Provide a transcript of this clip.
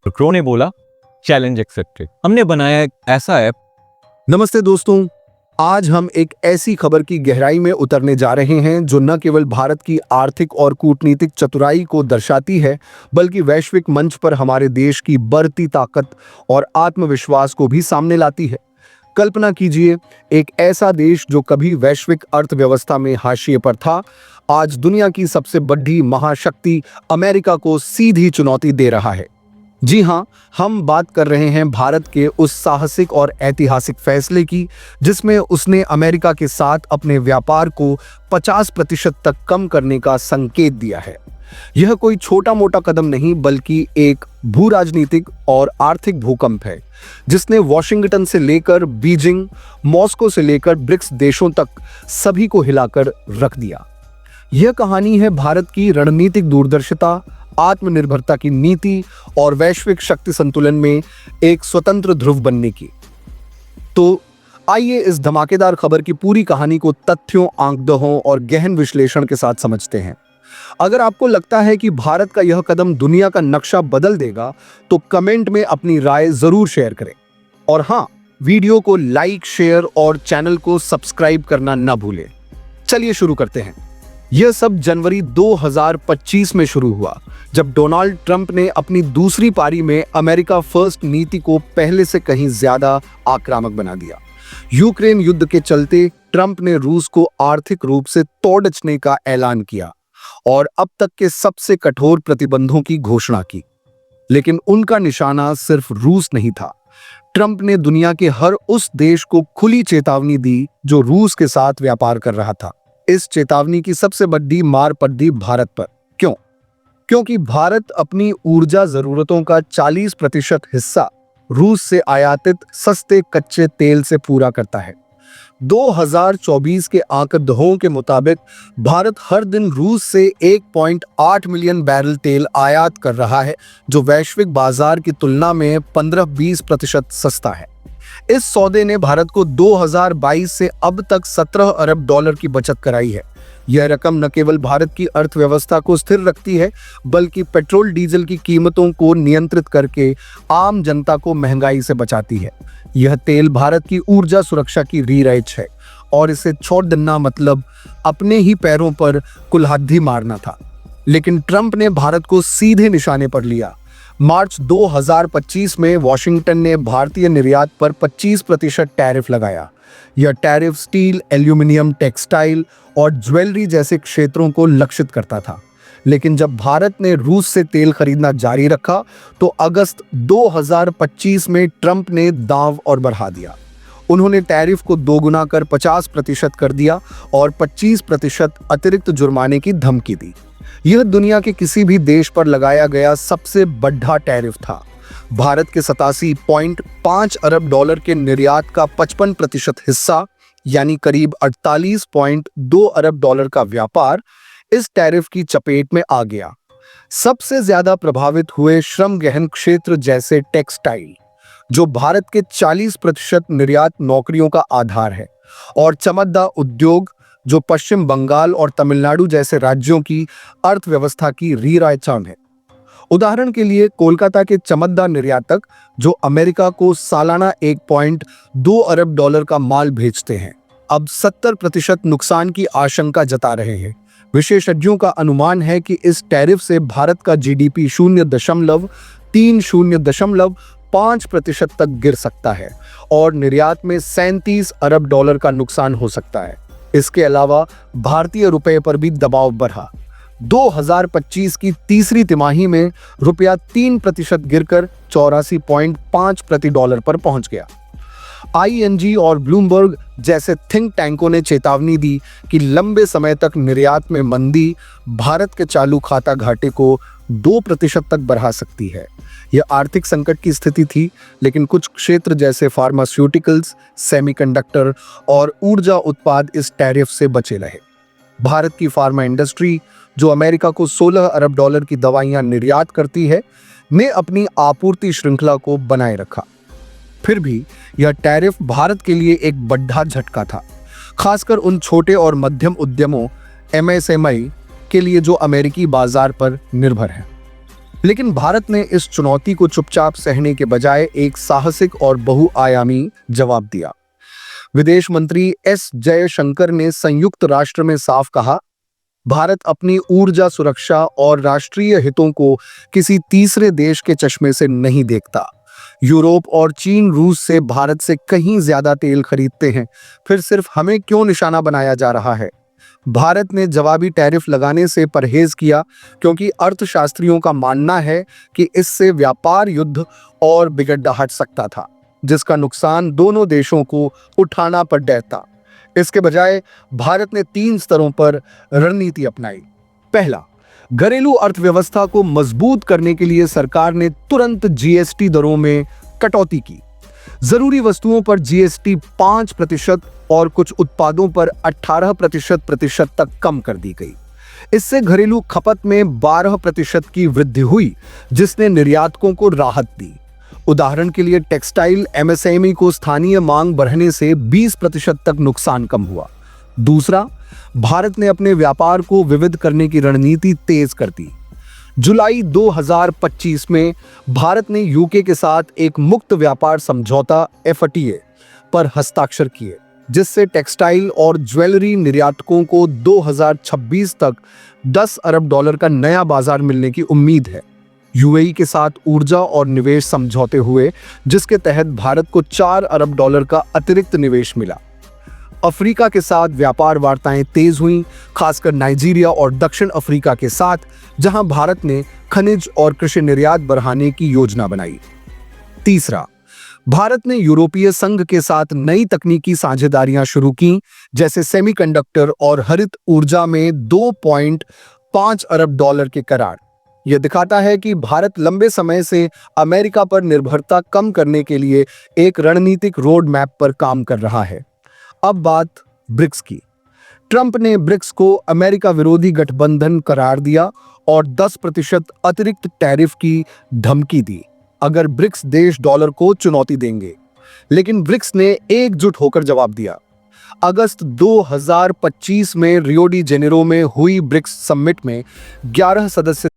तो क्रो ने बोला चैलेंज एक्सेप्टेड। हमने बनाया एक ऐसा ऐप। नमस्ते दोस्तों, आज हम एक ऐसी खबर की गहराई में उतरने जा रहे हैं जो न केवल भारत की आर्थिक और कूटनीतिक चतुराई को दर्शाती है, बल्कि वैश्विक मंच पर हमारे देश की बढ़ती ताकत और आत्मविश्वास को भी सामने लाती है। कल्पना कीजिए, एक ऐसा देश जो कभी वैश्विक अर्थव्यवस्था में हाशिए पर था, आज दुनिया की सबसे बड़ी महाशक्ति अमेरिका को सीधी चुनौती दे रहा है। जी हाँ, हम बात कर रहे हैं भारत के उस साहसिक और ऐतिहासिक फैसले की जिसमें उसने अमेरिका के साथ अपने व्यापार को 50% तक कम करने का संकेत दिया है। यह कोई छोटा मोटा कदम नहीं, बल्कि एक भू राजनीतिक और आर्थिक भूकंप है जिसने वॉशिंगटन से लेकर बीजिंग, मॉस्को से लेकर ब्रिक्स देशों तक सभी को हिलाकर रख दिया। यह कहानी है भारत की रणनीतिक दूरदर्शिता, आत्मनिर्भरता की नीति और वैश्विक शक्ति संतुलन में एक स्वतंत्र ध्रुव बनने की। तो आइए इस धमाकेदार खबर की पूरी कहानी को तथ्यों, आंकड़ों और गहन विश्लेषण के साथ समझते हैं। अगर आपको लगता है कि भारत का यह कदम दुनिया का नक्शा बदल देगा, तो कमेंट में अपनी राय जरूर शेयर करें। और हाँ, वीडियो को लाइक, शेयर और चैनल को सब्सक्राइब करना न भूलें। चलिए शुरू करते हैं। यह सब जनवरी 2025 में शुरू हुआ, जब डोनाल्ड ट्रंप ने अपनी दूसरी पारी में अमेरिका फर्स्ट नीति को पहले से कहीं ज्यादा आक्रामक बना दिया। यूक्रेन युद्ध के चलते ट्रंप ने रूस को आर्थिक रूप से तोड़ने का ऐलान किया और अब तक के सबसे कठोर प्रतिबंधों की घोषणा की। लेकिन उनका निशाना सिर्फ रूस नहीं था। ट्रंप ने दुनिया के हर उस देश को खुली चेतावनी दी जो रूस के साथ व्यापार कर रहा था। इस चेतावनी की सबसे बड़ी मार पड़ी भारत पर। क्यों? क्योंकि भारत अपनी ऊर्जा जरूरतों का 40% हिस्सा रूस से आयातित सस्ते कच्चे तेल से पूरा करता है। 2024 के आंकड़ों के मुताबिक भारत हर दिन रूस से 1.8 मिलियन बैरल तेल आयात कर रहा है, जो वैश्विक बाजार की तुलना में 15-20% सस्ता है। इस सौदे ने भारत को 2022 से अब तक $17 अरब की बचत कराई है। यह रकम न केवल भारत की अर्थव्यवस्था को स्थिर रखती है, बल्कि पेट्रोल डीजल की कीमतों को नियंत्रित करके आम जनता को महंगाई से बचाती है। यह तेल भारत की ऊर्जा सुरक्षा की रीराइच है और इसे छोड़ देना मतलब अपने ही पैरों पर कुल्हाड़ी मारना था। लेकिन ट्रंप ने भारत को सीधे निशाने पर लिया। मार्च 2025 में वॉशिंगटन ने भारतीय निर्यात पर 25% टैरिफ लगाया। यह टैरिफ स्टील, एल्यूमिनियम, टेक्सटाइल और ज्वेलरी जैसे क्षेत्रों को लक्षित करता था। लेकिन जब भारत ने रूस से तेल खरीदना जारी रखा, तो अगस्त 2025 में ट्रंप ने दांव और बढ़ा दिया। उन्होंने टैरिफ को दोगुना कर 50% कर दिया और 25% अतिरिक्त जुर्माने की धमकी दी। यह दुनिया के किसी भी देश पर लगाया गया सबसे बड़ा टैरिफ था। भारत के 87.5 अरब डॉलर के निर्यात का 55% हिस्सा, यानी करीब 48.2 अरब डॉलर का व्यापार इस टैरिफ की चपेट में आ गया। सबसे ज्यादा प्रभावित हुए श्रम गहन क्षेत्र जैसे टेक्सटाइल, जो भारत के 40% निर्यात नौकरियों का आधार है, और चमकदार उद्योग, जो पश्चिम बंगाल और तमिलनाडु जैसे राज्यों की अर्थव्यवस्था की रीराइचान है। उदाहरण के लिए, कोलकाता के चमकदार निर्यातक, जो अमेरिका को सालाना 1.2 अरब डॉलर का माल भेजते हैं, अब 70% नुकसान की आशंका जता रहे हैं। विशेषज्ञों का अनुमान है कि इस टैरिफ से भारत का जीडीपी 0.3-0.5% तक गिर सकता है और निर्यात में 37 अरब डॉलर का नुकसान हो सकता है। इसके अलावा भारतीय रुपए पर भी दबाव बढ़ा। 2025 की तीसरी तिमाही में रुपया 3% गिरकर 84.5 प्रति डॉलर पर पहुंच गया। ING और ब्लूमबर्ग जैसे थिंक टैंकों ने चेतावनी दी कि लंबे समय तक निर्यात में मंदी भारत के चालू खाता घाटे को 2% तक बढ़ा सकती है। यह आर्थिक संकट की स्थिति थी, लेकिन कुछ क्षेत्र जैसे फार्मास्यूटिकल्स, सेमीकंडक्टर और ऊर्जा उत्पाद इस टैरिफ से बचे रहे। भारत की फार्मा इंडस्ट्री, जो अमेरिका को 16 अरब डॉलर की दवाइयां निर्यात करती है, ने अपनी आपूर्ति श्रृंखला को बनाए रखा। फिर भी यह टैरिफ भारत के लिए एक बड़ा झटका था, खासकर उन छोटे और मध्यम उद्यमों MSME के लिए जो अमेरिकी बाजार पर निर्भर है। लेकिन भारत ने इस चुनौती को चुपचाप सहने के बजाय एक साहसिक और बहुआयामी जवाब दिया। विदेश मंत्री एस जयशंकर ने संयुक्त राष्ट्र में साफ कहा, भारत अपनी ऊर्जा सुरक्षा और राष्ट्रीय हितों को किसी तीसरे देश के चश्मे से नहीं देखता। यूरोप और चीन रूस से भारत से कहीं ज्यादा तेल खरीदते हैं, फिर सिर्फ हमें क्यों निशाना बनाया जा रहा है? भारत ने जवाबी टैरिफ लगाने से परहेज किया क्योंकि अर्थशास्त्रियों का मानना है कि इससे व्यापार युद्ध और बिगड़ हट सकता था, जिसका नुकसान दोनों देशों को उठाना पड़ता। इसके बजाय भारत ने 3 स्तरों पर रणनीति अपनाई। पहला, घरेलू अर्थव्यवस्था को मजबूत करने के लिए सरकार ने तुरंत जीएसटी दरों में कटौती की। जरूरी वस्तुओं पर जीएसटी 5% और कुछ उत्पादों पर 18% तक कम कर दी गई। इससे घरेलू खपत में 12% की वृद्धि हुई, जिसने निर्यातकों को राहत दी। उदाहरण के लिए टेक्सटाइल एमएसएमई को स्थानीय मांग बढ़ने से 20% तक नुकसान कम हुआ। दूसरा, भारत ने अपने व्यापार को विविध करने की रणनीति तेज कर दी। जुलाई 2025 में भारत ने यूके के साथ एक मुक्त व्यापार समझौता FTA पर हस्ताक्षर किए, जिससे टेक्सटाइल और ज्वेलरी निर्यातकों को 2026 तक $10 अरब का नया बाजार मिलने की उम्मीद है। यूएई के साथ ऊर्जा और निवेश समझौते हुए, जिसके तहत भारत को $4 अरब का अतिरिक्त निवेश मिला। अफ्रीका के साथ व्यापार वार्ताएं तेज हुईं, खासकर नाइजीरिया और दक्षिण अफ्रीका के साथ, जहां भारत ने खनिज और कृषि निर्यात बढ़ाने की योजना बनाई। तीसरा, भारत ने यूरोपीय संघ के साथ नई तकनीकी साझेदारियां शुरू की, जैसे सेमीकंडक्टर और हरित ऊर्जा में $2.5 अरब के करार। यह दिखाता है कि भारत लंबे समय से अमेरिका पर निर्भरता कम करने के लिए एक रणनीतिक रोड मैप पर काम कर रहा है। अब बात ब्रिक्स की। ट्रंप ने ब्रिक्स को अमेरिका विरोधी गठबंधन करार दिया और 10% अतिरिक्त टैरिफ की धमकी दी अगर ब्रिक्स देश डॉलर को चुनौती देंगे। लेकिन ब्रिक्स ने एकजुट होकर जवाब दिया। अगस्त 2025 में रियो डी जेनेरो में हुई ब्रिक्स समिट में 11 सदस्य